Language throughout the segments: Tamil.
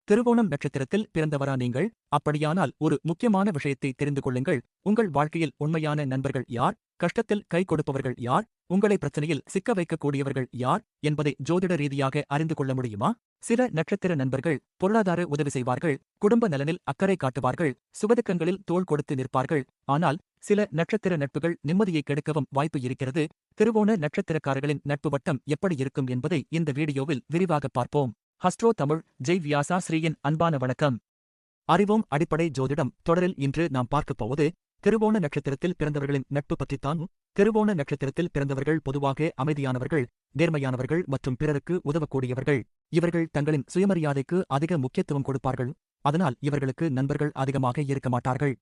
திருவோணம் நட்சத்திரத்தில் பிறந்தவரா நீங்கள்? அப்படியானால் ஒரு முக்கியமான விஷயத்தை தெரிந்து கொள்ளுங்கள். உங்கள் வாழ்க்கையில் உண்மையான நண்பர்கள் யார்? கஷ்டத்தில் கை கொடுப்பவர்கள் யார்? உங்களை பிரச்சனையில் சிக்க வைக்கக்கூடியவர்கள் யார் என்பதை ஜோதிட ரீதியாக அறிந்து கொள்ள முடியுமா? சில நட்சத்திர நண்பர்கள் பொருளாதார உதவி செய்வார்கள், குடும்ப நலனில் அக்கறை காட்டுவார்கள், சுகதுக்கங்களில் தோள் கொடுத்து நிற்பார்கள். ஆனால் சில நட்சத்திர நட்புகள் நிம்மதியை கெடுக்கவும் வாய்ப்பு இருக்கிறது. திருவோண நட்சத்திரக்காரர்களின் நட்பு வட்டம் எப்படி இருக்கும் என்பதை இந்த வீடியோவில் விரிவாக பார்ப்போம். ஹஸ்ட்ரோ தமிழ் ஜெய் வியாசா ஸ்ரீயின் அன்பான வணக்கம். அறிவோம் அடிப்படை ஜோதிடம் தொடரில் இன்று நாம் பார்க்கப் போவது திருவோண நட்சத்திரத்தில் பிறந்தவர்களின் நட்பு பற்றித்தான். திருவோண நட்சத்திரத்தில் பிறந்தவர்கள் பொதுவாக அமைதியானவர்கள், நேர்மையானவர்கள் மற்றும் பிறருக்கு உதவக்கூடியவர்கள். இவர்கள் தங்களின் சுயமரியாதைக்கு அதிக முக்கியத்துவம் கொடுப்பார்கள். அதனால் இவர்களுக்கு நண்பர்கள் அதிகமாக இருக்க மாட்டார்கள்.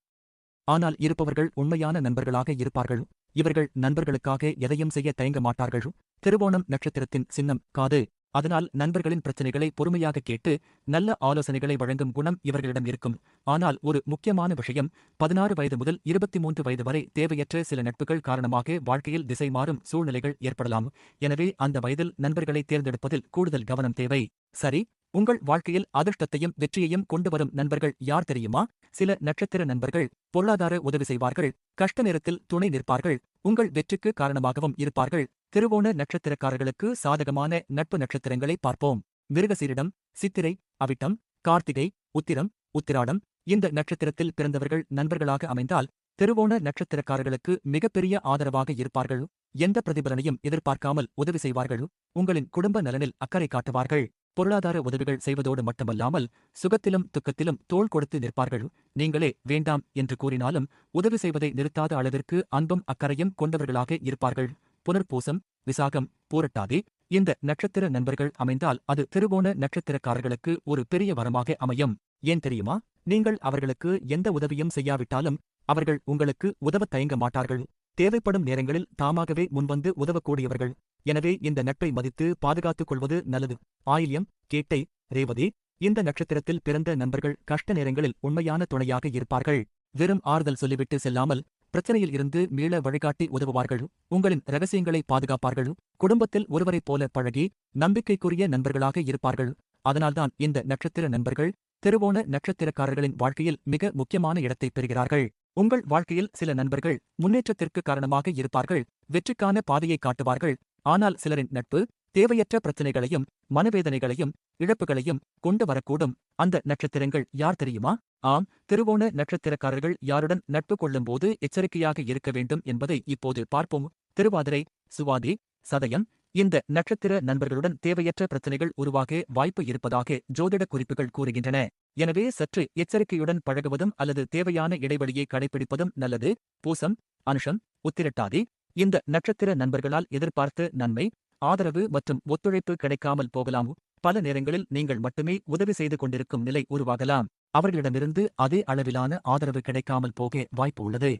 ஆனால் இருப்பவர்கள் உண்மையான நண்பர்களாக இருப்பார்கள். இவர்கள் நண்பர்களுக்காக எதையும் செய்ய தயங்க மாட்டார்கள். திருவோணம் நட்சத்திரத்தின் சின்னம் காது. அதனால் நண்பர்களின் பிரச்சனைகளை பொறுமையாக கேட்டு நல்ல ஆலோசனைகளை வழங்கும் குணம் இவர்களிடம் இருக்கும். ஆனால் ஒரு முக்கியமான விஷயம், 16 வயது முதல் 23 வயது வரை தேவையற்ற சில நட்புகள் காரணமாக வாழ்க்கையில் திசை மாறும் சூழ்நிலைகள் ஏற்படலாம். எனவே அந்த வயதில் நண்பர்களை தேர்ந்தெடுப்பதில் கூடுதல் கவனம் தேவை. சரி, உங்கள் வாழ்க்கையில் அதிர்ஷ்டத்தையும் வெற்றியையும் கொண்டு வரும் நண்பர்கள் யார் தெரியுமா? சில நட்சத்திர நண்பர்கள் பொருளாதார உதவி செய்வார்கள், கஷ்ட நேரத்தில் துணை நிற்பார்கள், உங்கள் வெற்றிக்கு காரணமாகவும் இருப்பார்கள். திருவோண நட்சத்திரக்காரர்களுக்கு சாதகமான நட்பு நட்சத்திரங்களை பார்ப்போம். மிருகசீரிடம், சித்திரை, அவிட்டம், கார்த்திகை, உத்திரம், உத்திராடம். இந்த நட்சத்திரத்தில் பிறந்தவர்கள் நண்பர்களாக அமைந்தால் திருவோண நட்சத்திரக்காரர்களுக்கு மிகப்பெரிய ஆதரவாக இருப்பார்கள். எந்த பிரதிபலனையும் எதிர்பார்க்காமல் உதவி செய்வார்கள். உங்களின் குடும்ப நலனில் அக்கறை காட்டுவார்கள். பொருளாதார உதவிகள் செய்வதோடு மட்டுமல்லாமல் சுகத்திலும் துக்கத்திலும் தோள் கொடுத்து நிற்பார்கள். நீங்களே வேண்டாம் என்று கூறினாலும் உதவி செய்வதை நிறுத்தாத அளவிற்கு அன்பும் அக்கறையும் கொண்டவர்களாக இருப்பார்கள். புனர்பூசம், விசாகம், பூரட்டாதி. இந்த நட்சத்திர நண்பர்கள் அமைந்தால் அது திருவோண நட்சத்திரக்காரர்களுக்கு ஒரு பெரிய வரமாக அமையும். ஏன் தெரியுமா? நீங்கள் அவர்களுக்கு எந்த உதவியும் செய்யாவிட்டாலும் அவர்கள் உங்களுக்கு உதவ தயங்க மாட்டார்கள். தேவைப்படும் நேரங்களில் தாமாகவே முன்வந்து உதவக்கூடியவர்கள். எனவே இந்த நட்பை மதித்து பாதுகாத்துக் கொள்வது நல்லது. ஆயில்யம், கேட்டை, ரேவதி. இந்த நட்சத்திரத்தில் பிறந்த நண்பர்கள் கஷ்ட நேரங்களில் உண்மையான துணையாக இருப்பார்கள். வெறும் ஆறுதல் சொல்லிவிட்டு செல்லாமல் பிரச்சனையில் இருந்து மீள வழிகாட்டி உதவுவார்கள். உங்களின் ரகசியங்களை பாதுகாப்பார்கள். குடும்பத்தில் ஒருவரைப் போல பழகி நம்பிக்கைக்குரிய நண்பர்களாக இருப்பார்கள். அதனால்தான் இந்த நட்சத்திர நண்பர்கள் திருவோண நட்சத்திரக்காரர்களின் வாழ்க்கையில் மிக முக்கியமான இடத்தை பெறுகிறார்கள். உங்கள் வாழ்க்கையில் சில நண்பர்கள் முன்னேற்றத்திற்கு காரணமாக இருப்பார்கள், வெற்றிக்கான பாதையை காட்டுவார்கள். ஆனால் சிலரின் நட்பு தேவையற்ற பிரச்சனைகளையும் மனவேதனைகளையும் இழப்புகளையும் கொண்டு வரக்கூடும். அந்த நட்சத்திரங்கள் யார் தெரியுமா? ஆம், திருவோண நட்சத்திரக்காரர்கள் யாருடன் நட்பு கொள்ளும்போது எச்சரிக்கையாக இருக்க வேண்டும் என்பதை இப்போது பார்ப்போம். திருவாதிரை, சுவாதி, சதயம். இந்த நட்சத்திர நண்பர்களுடன் தேவையற்ற பிரச்சனைகள் உருவாக வாய்ப்பு இருப்பதாக ஜோதிட குறிப்புகள் கூறுகின்றன. எனவே சற்று எச்சரிக்கையுடன் பழகுவதும் அல்லது தேவையான இடைவெளியை கடைபிடிப்பதும் நல்லது. பூசம், அனுஷம், உத்திரட்டாதி. இந்த நட்சத்திர நண்பர்களால் எதிர்பார்த்த நன்மை, ஆதரவு மற்றும் ஒத்துழைப்பு கிடைக்காமல் போகலாம். பல நேரங்களில் நீங்கள் மட்டுமே உதவி செய்து கொண்டிருக்கும் நிலை உருவாகலாம். அவர்களிடமிருந்து அதே அளவிலான ஆதரவு கிடைக்காமல் போக வாய்ப்பு உள்ளது.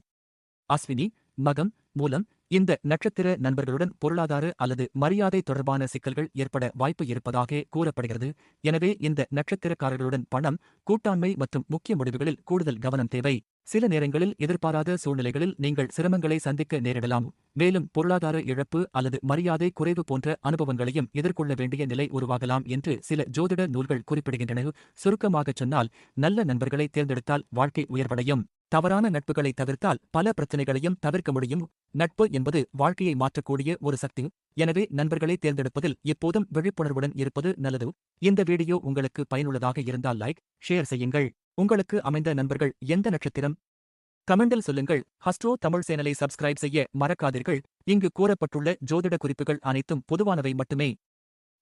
அஸ்வினி, மகம், மூலம். இந்த நட்சத்திர நண்பர்களுடன் பொருளாதார அல்லது மரியாதை தொடர்பான சிக்கல்கள் ஏற்பட வாய்ப்பு இருப்பதாக கூறப்படுகிறது. எனவே இந்த நட்சத்திரக்காரர்களுடன் பணம், கூட்டாண்மை மற்றும் முக்கிய முடிவுகளில் கூடுதல் கவனம் தேவை. சில நேரங்களில் எதிர்பாராத சூழ்நிலைகளில் நீங்கள் சிரமங்களை சந்திக்க நேரிடலாம். மேலும் பொருளாதார இழப்பு அல்லது மரியாதை குறைவு போன்ற அனுபவங்களையும் எதிர்கொள்ள வேண்டிய நிலை உருவாகலாம் என்று சில ஜோதிட நூல்கள் குறிப்பிடுகின்றன. சுருக்கமாகச் சொன்னால், நல்ல நண்பர்களை தேர்ந்தெடுத்தால் வாழ்க்கை உயர்வடையும். தவறான நட்புகளை தவிர்த்தால் பல பிரச்சனைகளையும் தவிர்க்க முடியும். நட்பு என்பது வாழ்க்கையை மாற்றக்கூடிய ஒரு சக்தி. எனவே நண்பர்களை தேர்ந்தெடுப்பதில் எப்போதும் விழிப்புணர்வுடன் இருப்பது நல்லது. இந்த வீடியோ உங்களுக்கு பயனுள்ளதாக இருந்தால் லைக், ஷேர் செய்யுங்கள். உங்களுக்கு அமைந்த நண்பர்கள் எந்த நட்சத்திரம்? கமெண்டில் சொல்லுங்கள். ஹஸ்ட்ரோ தமிழ் சேனலை சப்ஸ்கிரைப் செய்ய மறக்காதீர்கள். இங்கு கூறப்பட்டுள்ள ஜோதிட குறிப்புகள் அனைத்தும் பொதுவானவை மட்டுமே.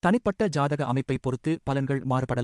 தனிப்பட்ட ஜாதக அமைப்பை பொறுத்து பலன்கள் மாறுபடலாம்.